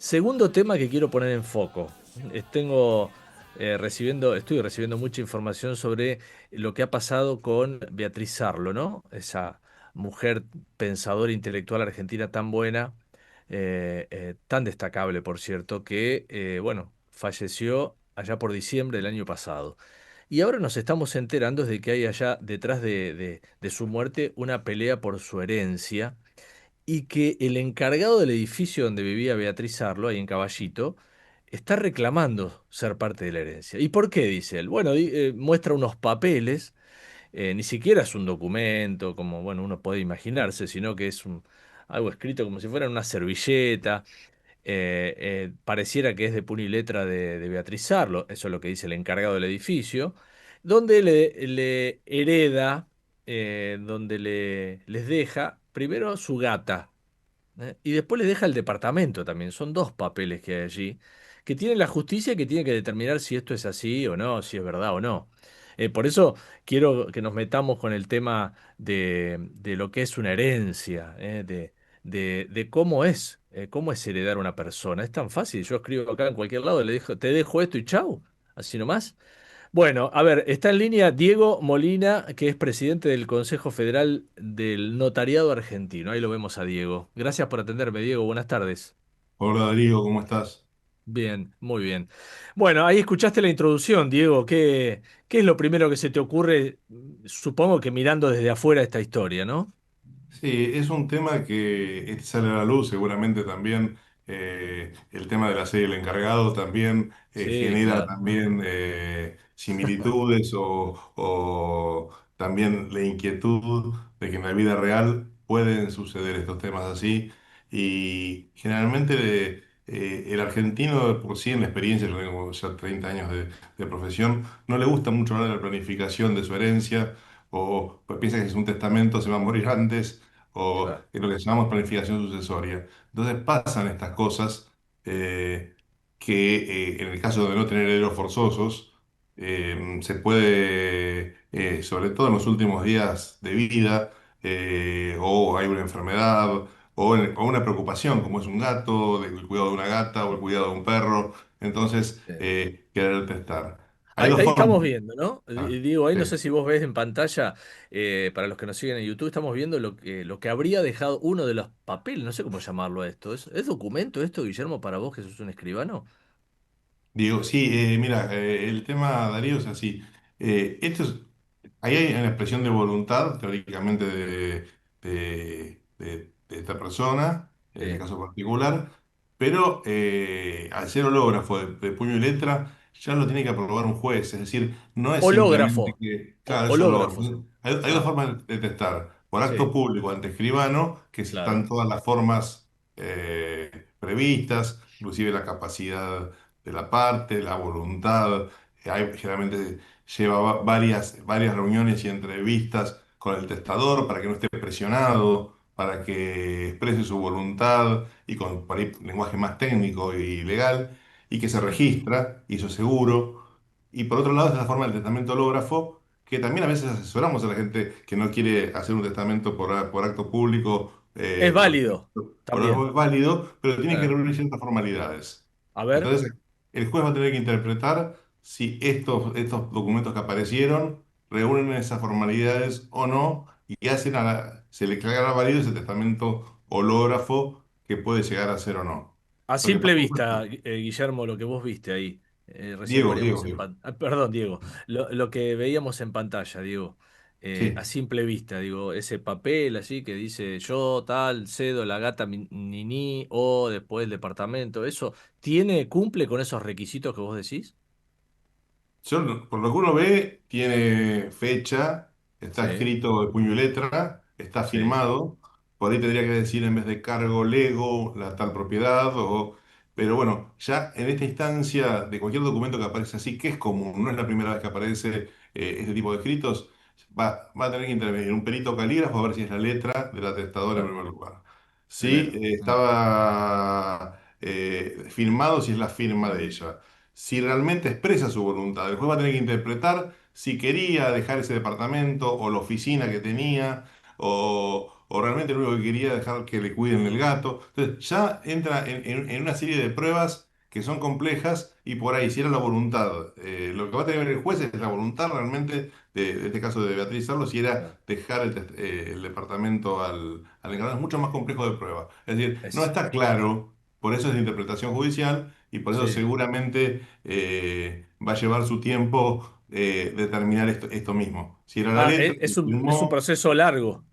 Segundo tema que quiero poner en foco. Estoy recibiendo mucha información sobre lo que ha pasado con Beatriz Sarlo, ¿no? Esa mujer pensadora intelectual argentina tan buena, tan destacable, por cierto, que, bueno, falleció allá por diciembre del año pasado. Y ahora nos estamos enterando de que hay allá detrás de su muerte una pelea por su herencia y que el encargado del edificio donde vivía Beatriz Arlo, ahí en Caballito, está reclamando ser parte de la herencia. ¿Y por qué? Dice él. Bueno, muestra unos papeles, ni siquiera es un documento, como bueno, uno puede imaginarse, sino que es algo escrito como si fuera en una servilleta. Pareciera que es de puño y letra de Beatriz Arlo, eso es lo que dice el encargado del edificio, donde le hereda, donde les deja primero su gata. Y después les deja el departamento también. Son dos papeles que hay allí, que tiene la justicia que tiene que determinar si esto es así o no, si es verdad o no. Por eso quiero que nos metamos con el tema de lo que es una herencia, de cómo es heredar una persona. Es tan fácil. Yo escribo acá en cualquier lado, le dejo, te dejo esto y chau, así nomás. Bueno, a ver, está en línea Diego Molina, que es presidente del Consejo Federal del Notariado Argentino. Ahí lo vemos a Diego. Gracias por atenderme, Diego. Buenas tardes. Hola Darío, ¿cómo estás? Bien, muy bien. Bueno, ahí escuchaste la introducción, Diego. ¿Qué es lo primero que se te ocurre? Supongo que mirando desde afuera esta historia, ¿no? Sí, es un tema que sale a la luz, seguramente también el tema de la sede del encargado también Sí, genera claro. también similitudes o también la inquietud de que en la vida real pueden suceder estos temas así y generalmente el argentino de por sí en la experiencia, yo tengo ya 30 años de profesión, no le gusta mucho hablar de la planificación de su herencia o pues, piensa que si es un testamento se va a morir antes o Claro. en lo que llamamos planificación sucesoria. Entonces pasan estas cosas eh, que en el caso de no tener herederos forzosos, se puede, sobre todo en los últimos días de vida, o hay una enfermedad, o una preocupación, como es un gato, del cuidado de una gata o el cuidado de un perro, entonces querer testar. Hay Ahí, dos ahí formas. estamos viendo, ¿no? Digo, ahí Sí. no sé si vos ves en pantalla, para los que nos siguen en YouTube, estamos viendo lo que habría dejado uno de los papeles, no sé cómo llamarlo a esto. ¿Es documento esto, Guillermo, para vos que sos un escribano? Digo, sí, mira, el tema, Darío, es así. Esto es, ahí hay una expresión de voluntad, teóricamente, de esta persona, en este Sí. caso particular, pero al ser hológrafo de puño y letra, ya lo tiene que aprobar un juez, es decir, no es simplemente Hológrafo. que, claro, es Hológrafo. hológrafo. Hay dos Ah, formas de testar, por acto sí, público ante escribano, que claro. están todas las formas previstas, inclusive la capacidad de la parte, la voluntad. Generalmente lleva varias reuniones y entrevistas con el testador para que no esté presionado, para que exprese su voluntad y con por ahí, lenguaje más técnico y legal, y que se Sí. registra, y eso es seguro. Y por otro lado es la forma del testamento hológrafo, que también a veces asesoramos a la gente que no quiere hacer un testamento por acto público, Es válido por algo también. válido, pero tiene que Eh, reunir ciertas formalidades. a ver. Entonces, el juez va a tener que interpretar si estos documentos que aparecieron reúnen esas formalidades o no, y se le declara válido ese testamento hológrafo que puede llegar a ser o no. A Lo que simple pasa vista, Guillermo, lo que vos viste ahí, recién lo veríamos en Diego. pantalla. Perdón, Diego, lo que veíamos en pantalla, Diego, a Sí. simple vista, digo, ese papel así que dice yo tal, cedo la gata Nini o después el departamento, ¿eso cumple con esos requisitos que vos decís? Por lo que uno ve, tiene fecha, está Sí, escrito de puño y letra, está sí, firmado. Por ahí tendría que decir en vez de cargo lego la tal propiedad. Pero bueno, ya en esta instancia de cualquier documento que aparece así, que es común, no es la primera vez que aparece este tipo de escritos, va a tener que intervenir un perito calígrafo a ver si es la letra del atestador en claro, primer lugar. Si primero. estaba firmado, si es la firma de ella, si realmente expresa su voluntad. El juez va a tener que interpretar si quería dejar ese departamento o la oficina que tenía o realmente lo único que quería es dejar que le cuiden el gato. Entonces ya entra en una serie de pruebas que son complejas y por ahí, si era la voluntad, lo que va a tener que ver el juez es la voluntad realmente de este caso de Beatriz Arlo, si era Claro. dejar el departamento al encargado. Es mucho más complejo de prueba. Es decir, no Es, está claro, por eso es de interpretación judicial y por eso sí. seguramente va a llevar su tiempo determinar esto mismo. Si era la Ah, letra, si es un firmó. proceso largo.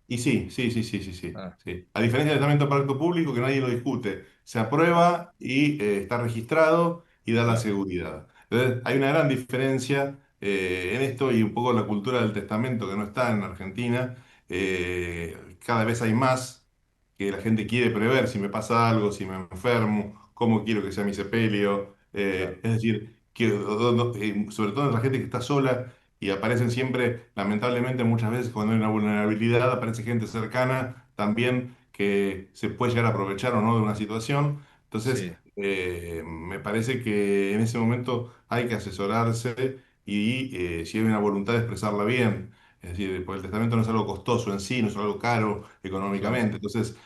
Y sí, sí, sí, sí, sí, sí, Ah, sí. A diferencia del testamento para acto público, que nadie lo discute, se claro, aprueba y está registrado y da la claro, seguridad. Entonces, hay una gran diferencia en esto y un poco la cultura del testamento que no está en Argentina. Cada vez hay más que la gente quiere prever si me pasa algo, si me enfermo, cómo quiero que sea mi sepelio. claro, Es decir, sobre todo en la gente que está sola y aparecen siempre, lamentablemente muchas veces cuando hay una vulnerabilidad, aparece gente cercana también que se puede llegar a aprovechar o no de una situación. Entonces, sí, me parece que en ese momento hay que asesorarse y si hay una voluntad de expresarla bien. Es decir, porque el testamento no es algo costoso en sí, no es algo caro claro. económicamente. Entonces,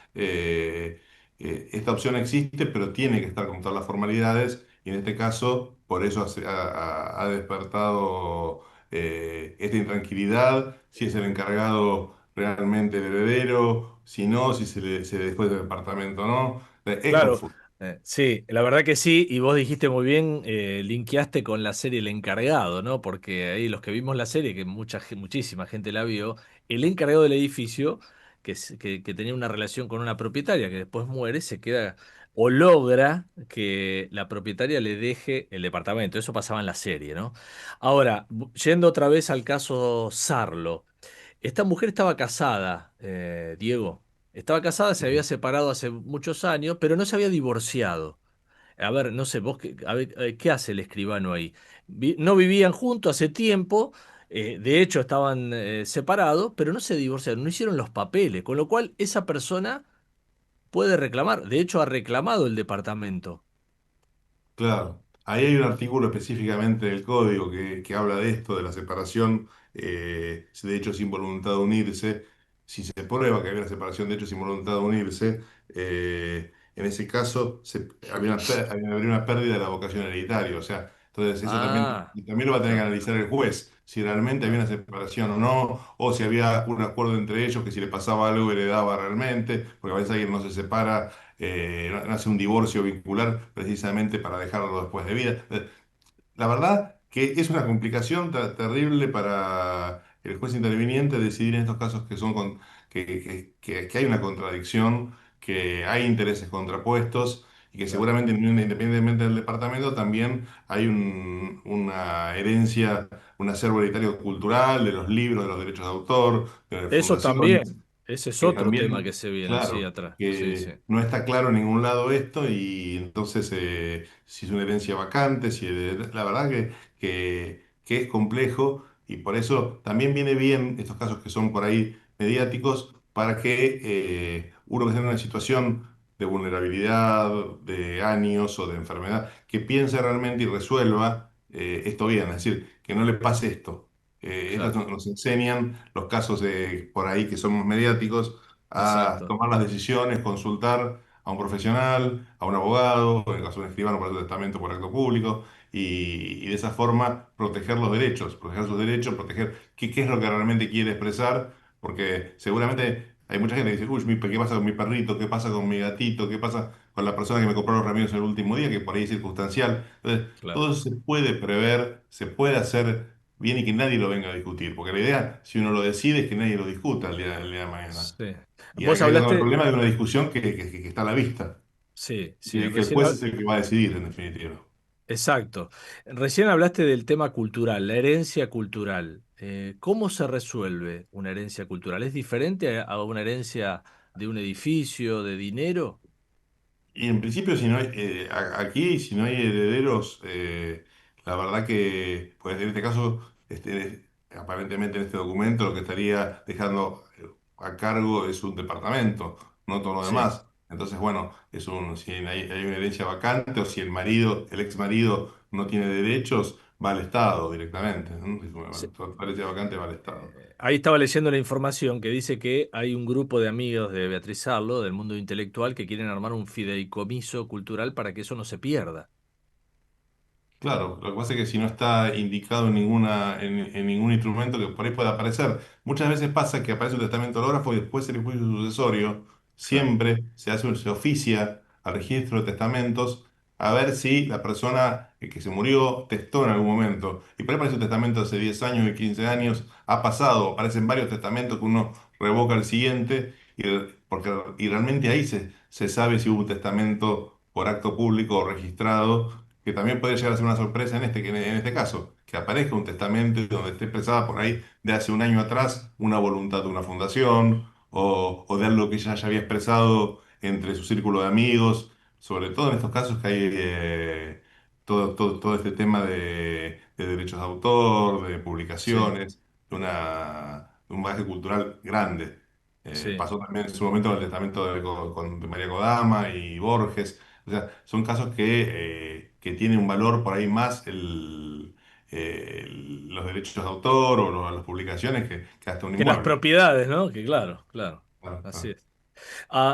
esta opción existe, pero tiene que estar con todas las formalidades y en este caso, por eso ha despertado esta intranquilidad, si es el encargado realmente el heredero, si no, si se le dejó el departamento o no. Es Claro, confuso. sí, la verdad que sí, y vos dijiste muy bien, linkeaste con la serie El Encargado, ¿no? Porque ahí los que vimos la serie, que muchísima gente la vio, el encargado del edificio, que tenía una relación con una propietaria que después muere, se queda o logra que la propietaria le deje el departamento. Eso pasaba en la serie, ¿no? Ahora, yendo otra vez al caso Sarlo, esta mujer estaba casada, Diego. Estaba casada, se había separado hace muchos años, pero no se había divorciado. A ver, no sé, vos, a ver, ¿qué hace el escribano ahí? No vivían juntos hace tiempo, de hecho estaban separados, pero no se divorciaron, no hicieron los papeles, con lo cual esa persona puede reclamar. De hecho, ha reclamado el departamento. Claro, ahí hay un artículo específicamente del código que habla de esto, de la separación, de hecho sin voluntad de unirse. Si se prueba que había una separación de hecho sin voluntad de unirse, en ese caso habría una pérdida de la vocación hereditaria. O sea, entonces eso Ah, también lo va a tener que claro, analizar el juez, si realmente había claro, una separación o no, o si había un acuerdo entre ellos que si le pasaba algo heredaba realmente, porque a veces alguien no se separa no hace un divorcio vincular precisamente para dejarlo después de vida. La verdad que es una complicación terrible para el juez interviniente decidir en estos casos que que hay una contradicción, que hay intereses contrapuestos y que claro. seguramente independientemente del departamento también hay una herencia, un acervo hereditario cultural de los libros, de los derechos de autor, de Eso fundaciones también, ese es que otro tema que también, se viene, sí, claro, atrás. Sí, sí, que no está claro en ningún lado esto y entonces si es una herencia vacante, la verdad que es complejo y por eso también viene bien estos casos que son por ahí mediáticos para que uno que esté en una situación de vulnerabilidad, de años o de enfermedad, que piense realmente y resuelva esto bien, es decir, que no le pase esto. Estos claro, nos enseñan los casos por ahí que son más mediáticos a exacto, tomar las decisiones, consultar a un profesional, a un abogado, en el caso de un escribano por el testamento por acto público, y de esa forma proteger los derechos, proteger sus derechos, proteger qué es lo que realmente quiere expresar, porque seguramente hay mucha gente que dice, uy, ¿qué pasa con mi perrito? ¿Qué pasa con mi gatito? ¿Qué pasa con la persona que me compró los ramillos en el último día? Que por ahí es circunstancial. Entonces, claro. todo eso se puede prever, se puede hacer bien y que nadie lo venga a discutir, porque la idea, si uno lo decide, es que nadie lo discuta el día de mañana. Sí. Y Vos acá hay el hablaste, problema de una discusión que está a la vista, sí, y sí, de que el recién, juez es el que va a decidir en definitiva. exacto. Recién hablaste del tema cultural, la herencia cultural. ¿Cómo se resuelve una herencia cultural? ¿Es diferente a una herencia de un edificio, de dinero? Y en principio, si no hay, aquí, si no hay herederos, la verdad que, pues en este caso, aparentemente en este documento lo que estaría dejando a cargo es un departamento, no todo lo Sí, demás. Entonces, bueno, si hay una herencia vacante o si el marido, el ex marido no tiene derechos, va al Estado directamente, ¿no? Sí. Bueno, todo parecía vacante, va al Estado. Ahí estaba leyendo la información que dice que hay un grupo de amigos de Beatriz Arlo, del mundo intelectual, que quieren armar un fideicomiso cultural para que eso no se pierda. Claro, lo que pasa es que si no está indicado en ningún instrumento que por ahí pueda aparecer, muchas veces pasa que aparece un testamento hológrafo y después el juicio sucesorio Claro, siempre se oficia al registro de testamentos a ver si la persona que se murió testó en algún momento. Y por ahí aparece un testamento hace 10 años y 15 años, ha pasado, aparecen varios testamentos que uno revoca el siguiente y realmente ahí se sabe si hubo un testamento por acto público o registrado que también puede llegar a ser una sorpresa en este caso, que aparezca un testamento donde esté expresada por ahí de hace un año atrás una voluntad de una fundación o de algo que ella ya había expresado entre su círculo de amigos, sobre todo en estos casos que hay todo este tema de derechos de autor, de sí, publicaciones, de un bagaje cultural grande. sí. Pasó también en su momento con el testamento de María Kodama y Borges. O sea, son casos que tienen un valor por ahí más los derechos de autor o las publicaciones que hasta un Que las inmueble. propiedades, ¿no? Que claro, claro. Claro, Así claro.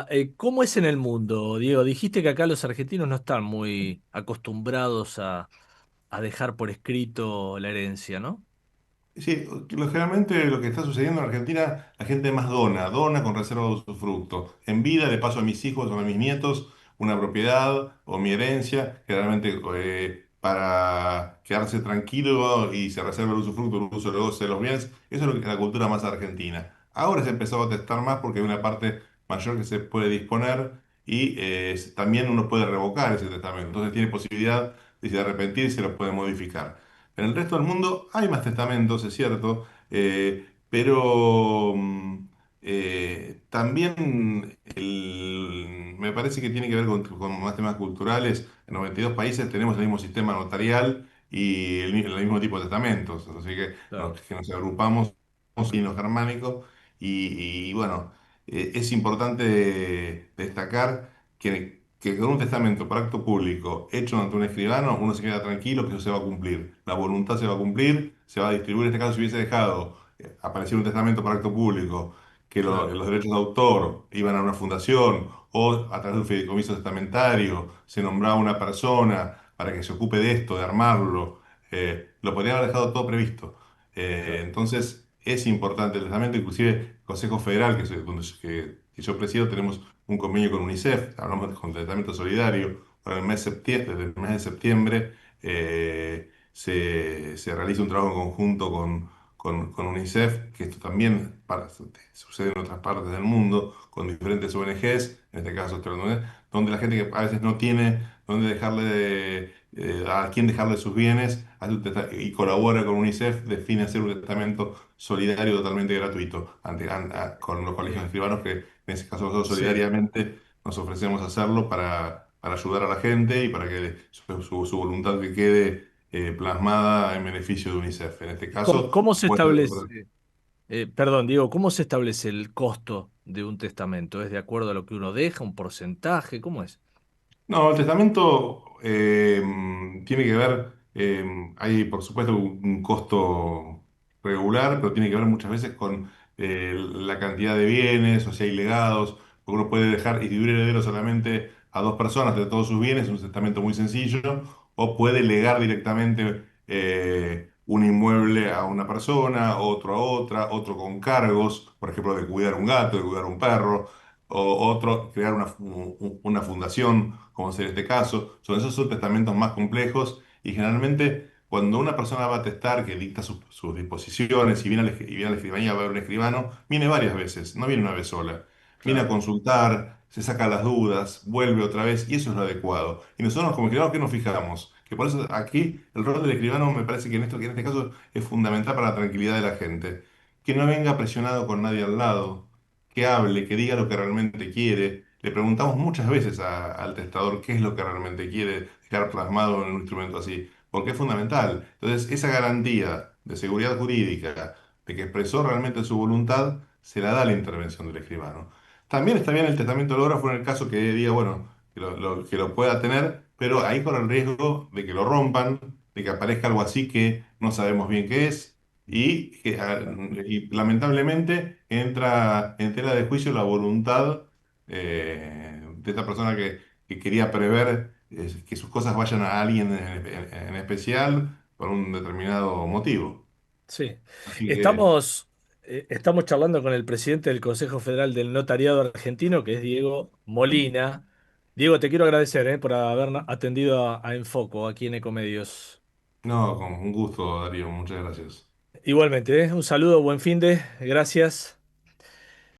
es. ¿Cómo es en el mundo, Diego? Dijiste que acá los argentinos no están muy acostumbrados a dejar por escrito la herencia, ¿no? Sí, generalmente lo que está sucediendo en Argentina, la gente más dona con reserva de usufructo. En vida le paso a mis hijos o a mis nietos una propiedad o mi herencia, generalmente para quedarse tranquilo y se reserva el usufructo, el uso del goce de los bienes. Eso es la cultura más argentina. Ahora se ha empezado a testar más porque hay una parte mayor que se puede disponer y también uno puede revocar ese testamento. Entonces tiene posibilidad de si de arrepentirse lo puede modificar. En el resto del mundo hay más testamentos, es cierto, pero también me parece que tiene que ver con más temas culturales. En 92 países tenemos el mismo sistema notarial y el mismo tipo de testamentos, así Claro, que nos agrupamos en los germánicos bueno, es importante destacar que con un testamento por acto público hecho ante un escribano, uno se queda tranquilo que eso se va a cumplir. La voluntad se va a cumplir, se va a distribuir. En este caso, si hubiese dejado aparecer un testamento por acto público, que claro, los derechos de autor iban a una fundación o a través de un fideicomiso testamentario se nombraba una persona para que se ocupe de esto, de armarlo, lo podría haber dejado todo previsto. claro. Entonces, es importante el testamento, inclusive el Consejo Federal, que yo presido, tenemos un convenio con UNICEF, hablamos de tratamiento solidario, para el mes desde el mes de septiembre se realiza un trabajo en conjunto con UNICEF, que esto también sucede en otras partes del mundo, con diferentes ONGs, en este caso donde la gente que a veces no tiene dónde a quién dejarle sus bienes, y colabora con UNICEF, define hacer un testamento solidario totalmente gratuito con los colegios de Bien. escribanos que en ese caso nosotros Sí. solidariamente nos ofrecemos a hacerlo para ayudar a la gente y para que su voluntad que quede plasmada en beneficio de UNICEF. En este caso, ¿Cómo se puede establece, perdón, Diego, cómo se establece el costo de un testamento? ¿Es de acuerdo a lo que uno deja, un porcentaje? ¿Cómo es? no, el testamento tiene que ver, hay por supuesto un costo regular, pero tiene que ver muchas veces con la cantidad de bienes, o si hay legados, porque uno puede dejar y dividir heredero solamente a dos personas de todos sus bienes, es un testamento muy sencillo, o puede legar directamente un inmueble a una persona, otro a otra, otro con cargos, por ejemplo, de cuidar un gato, de cuidar un perro o otro, crear una fundación, como sería este caso. Esos son testamentos más complejos y generalmente cuando una persona va a testar, que dicta sus disposiciones y viene a la escribanía, va a ver un escribano, viene varias veces, no viene una vez sola. Viene a Claro, consultar, se saca las dudas, vuelve otra vez y eso es lo adecuado. Y nosotros como escribanos, ¿qué nos fijamos? Que por eso aquí el rol del escribano me parece que en este caso es fundamental para la tranquilidad de la gente. Que no venga presionado con nadie al lado, que hable, que diga lo que realmente quiere. Le preguntamos muchas veces al testador qué es lo que realmente quiere dejar plasmado en un instrumento así, porque es fundamental. Entonces, esa garantía de seguridad jurídica, de que expresó realmente su voluntad, se la da la intervención del escribano. También está bien el testamento hológrafo en el caso que diga, bueno, que lo pueda tener, pero ahí con el riesgo de que lo rompan de que aparezca algo así que no sabemos bien qué es y lamentablemente entra en tela de juicio la voluntad de esta persona que quería prever que sus cosas vayan a alguien en especial por un determinado motivo. Sí. Así que, Estamos, estamos charlando con el presidente del Consejo Federal del Notariado Argentino, que es Diego Molina. Diego, te quiero agradecer, por haber atendido a Enfoco aquí en Ecomedios. no, con un gusto, Darío, muchas gracias. Igualmente, un saludo, buen fin de, gracias.